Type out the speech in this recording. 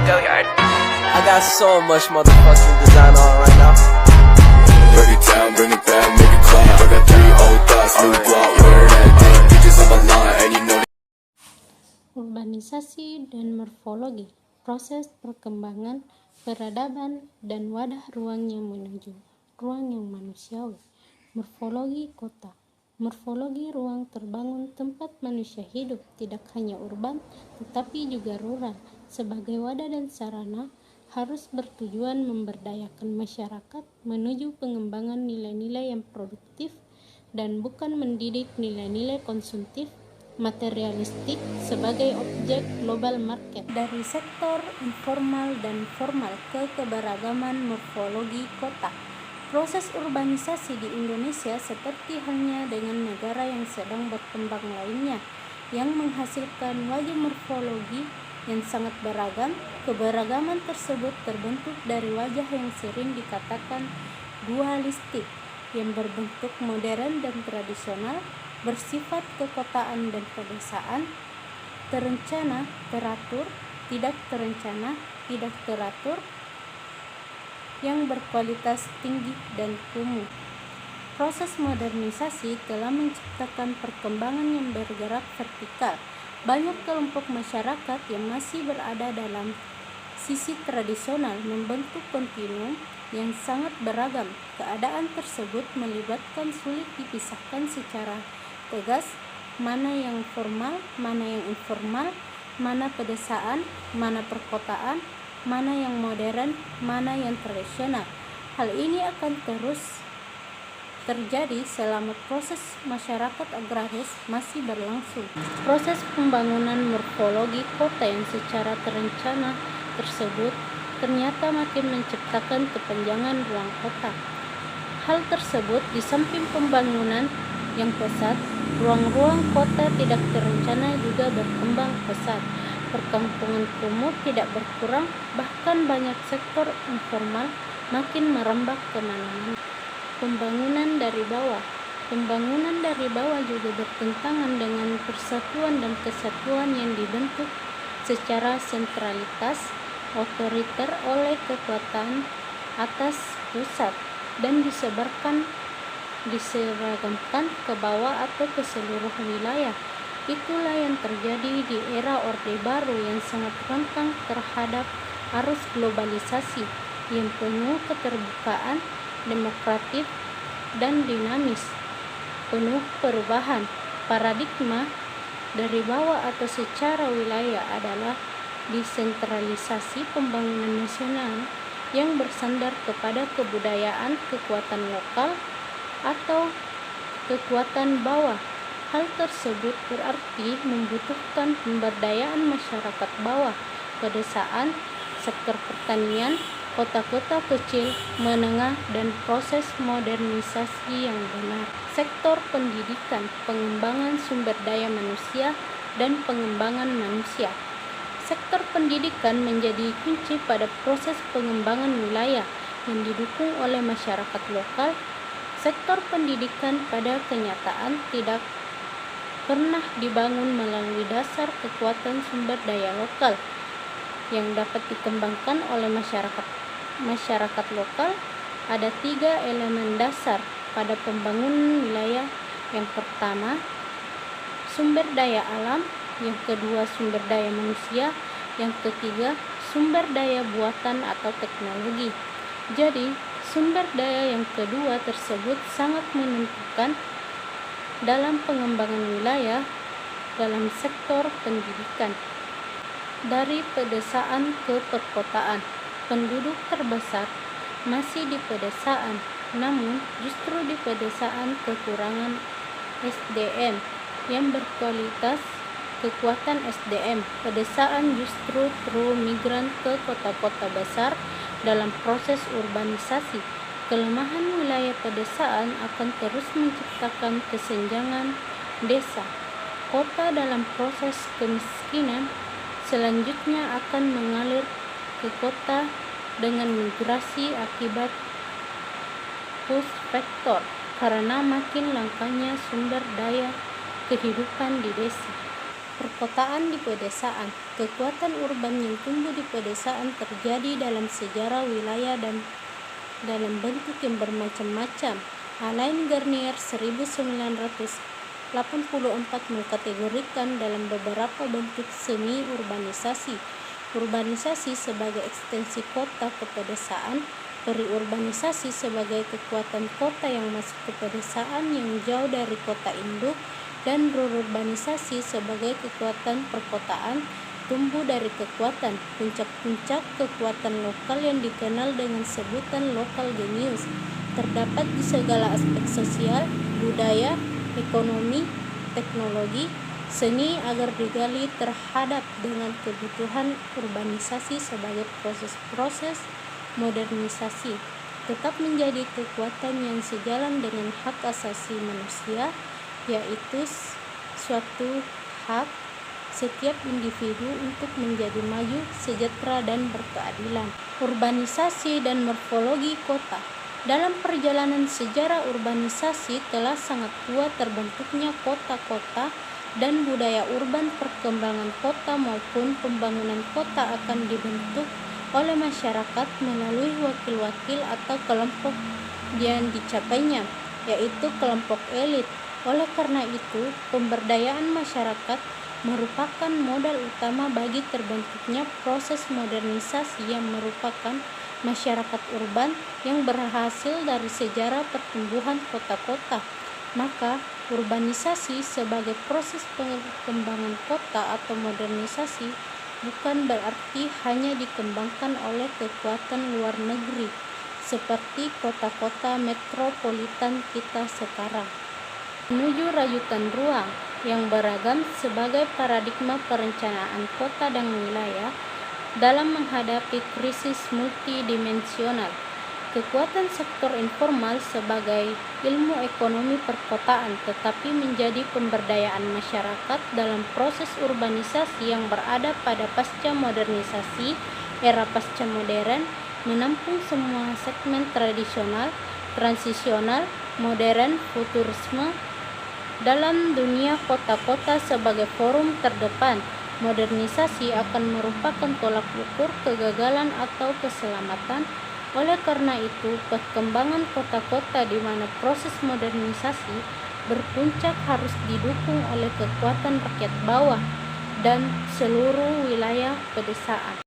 Go yard. I got so much motherfucking design on right now. Break it down, bring it back, make it clap. I got 3 old thoughts, new guap, wear that thing. Bitches on my line, and you know. Urbanisasi dan morfologi, proses perkembangan peradaban dan wadah ruang yang menuju ruang yang manusiawi. Morfologi kota. Morfologi ruang terbangun tempat manusia hidup, tidak hanya urban tetapi juga rural, sebagai wadah dan sarana, harus bertujuan memberdayakan masyarakat menuju pengembangan nilai-nilai yang produktif dan bukan mendidik nilai-nilai konsumtif materialistik sebagai objek global market. Dari sektor informal dan formal ke keberagaman morfologi kota. Proses urbanisasi di Indonesia seperti halnya dengan negara yang sedang berkembang lainnya, yang menghasilkan wajah morfologi yang sangat beragam. Keberagaman tersebut terbentuk dari wajah yang sering dikatakan dualistik, yang berbentuk modern dan tradisional, bersifat kekotaan dan pedesaan, terencana, teratur, tidak terencana, tidak teratur, yang berkualitas tinggi dan kumuh. Proses modernisasi telah menciptakan perkembangan yang bergerak vertikal. Banyak kelompok masyarakat yang masih berada dalam sisi tradisional membentuk kontinuum yang sangat beragam. Keadaan tersebut melibatkan sulit dipisahkan secara tegas mana yang formal, mana yang informal, mana pedesaan, mana perkotaan, mana yang modern, mana yang tradisional. Hal ini akan terus terjadi selama proses masyarakat agraris masih berlangsung. Proses pembangunan morfologi kota yang secara terencana tersebut ternyata makin menciptakan kepanjangan ruang kota. Hal tersebut di samping pembangunan yang pesat, ruang-ruang kota tidak terencana juga berkembang pesat. Perkampungan kumuh tidak berkurang, bahkan banyak sektor informal makin merambah ke mana-mana. Pembangunan dari bawah. Pembangunan dari bawah juga bertentangan dengan persatuan dan kesatuan yang dibentuk secara sentralitas otoriter oleh kekuatan atas pusat dan diseragamkan ke bawah atau ke seluruh wilayah. Itulah yang terjadi di era Orde Baru yang sangat rentan terhadap arus globalisasi yang penuh keterbukaan, demokratif, dan dinamis, penuh perubahan. Paradigma dari bawah atau secara wilayah adalah desentralisasi pembangunan nasional yang bersandar kepada kebudayaan, kekuatan lokal, atau kekuatan bawah. Hal tersebut berarti membutuhkan pemberdayaan masyarakat bawah, pedesaan, sektor pertanian, kota-kota kecil, menengah, dan proses modernisasi yang benar. Sektor pendidikan, pengembangan sumber daya manusia, dan pengembangan manusia. Sektor pendidikan menjadi kunci pada proses pengembangan wilayah yang didukung oleh masyarakat lokal. Sektor pendidikan pada kenyataan tidak pernah dibangun melalui dasar kekuatan sumber daya lokal yang dapat dikembangkan oleh masyarakat lokal. Ada 3 elemen dasar pada pembangunan wilayah. Yang pertama, sumber daya alam. Yang kedua, sumber daya manusia. Yang ketiga, sumber daya buatan atau teknologi. Jadi, sumber daya yang kedua tersebut sangat menentukan dalam pengembangan wilayah dalam sektor pendidikan. Dari pedesaan ke perkotaan, penduduk terbesar masih di pedesaan, namun justru di pedesaan kekurangan SDM yang berkualitas. Kekuatan SDM pedesaan justru migran ke kota-kota besar dalam proses urbanisasi. Kelemahan wilayah pedesaan akan terus menciptakan kesenjangan desa. Kota dalam proses kemiskinan selanjutnya akan mengalir ke kota dengan migrasi akibat push factor karena makin langkanya sumber daya kehidupan di desa. Perkotaan di pedesaan. Kekuatan urban yang tumbuh di pedesaan terjadi dalam sejarah wilayah dan dalam bentuk yang bermacam-macam. Alain Garnier 1984 mengkategorikan dalam beberapa bentuk semi urbanisasi. Urbanisasi sebagai ekstensi kota ke pedesaan, periurbanisasi sebagai kekuatan kota yang masuk ke pedesaan yang jauh dari kota induk, dan rurbanisasi sebagai kekuatan perkotaan tumbuh dari kekuatan puncak-puncak kekuatan lokal yang dikenal dengan sebutan lokal genius, terdapat di segala aspek sosial, budaya, ekonomi, teknologi, seni agar digali terhadap dengan kebutuhan urbanisasi sebagai proses-proses modernisasi, tetap menjadi kekuatan yang sejalan dengan hak asasi manusia, yaitu suatu hak setiap individu untuk menjadi maju, sejahtera, dan berkeadilan. Urbanisasi dan morfologi kota. Dalam perjalanan sejarah urbanisasi telah sangat kuat terbentuknya kota-kota dan budaya urban. Perkembangan kota maupun pembangunan kota akan dibentuk oleh masyarakat melalui wakil-wakil atau kelompok yang dicapainya, yaitu kelompok elit. Oleh karena itu, pemberdayaan masyarakat merupakan modal utama bagi terbentuknya proses modernisasi yang merupakan masyarakat urban yang berhasil dari sejarah pertumbuhan kota-kota. Maka, urbanisasi sebagai proses perkembangan kota atau modernisasi bukan berarti hanya dikembangkan oleh kekuatan luar negeri, seperti kota-kota metropolitan kita sekarang. Menuju rajutan ruang yang beragam sebagai paradigma perencanaan kota dan wilayah dalam menghadapi krisis multidimensional. Kekuatan sektor informal sebagai ilmu ekonomi perkotaan tetapi menjadi pemberdayaan masyarakat dalam proses urbanisasi yang berada pada pasca modernisasi, era pasca modern, menampung semua segmen tradisional, transisional, modern, futurisme. Dalam dunia kota-kota sebagai forum terdepan, modernisasi akan merupakan tolak ukur kegagalan atau keselamatan. Oleh karena itu, perkembangan kota-kota di mana proses modernisasi berpuncak harus didukung oleh kekuatan rakyat bawah dan seluruh wilayah pedesaan.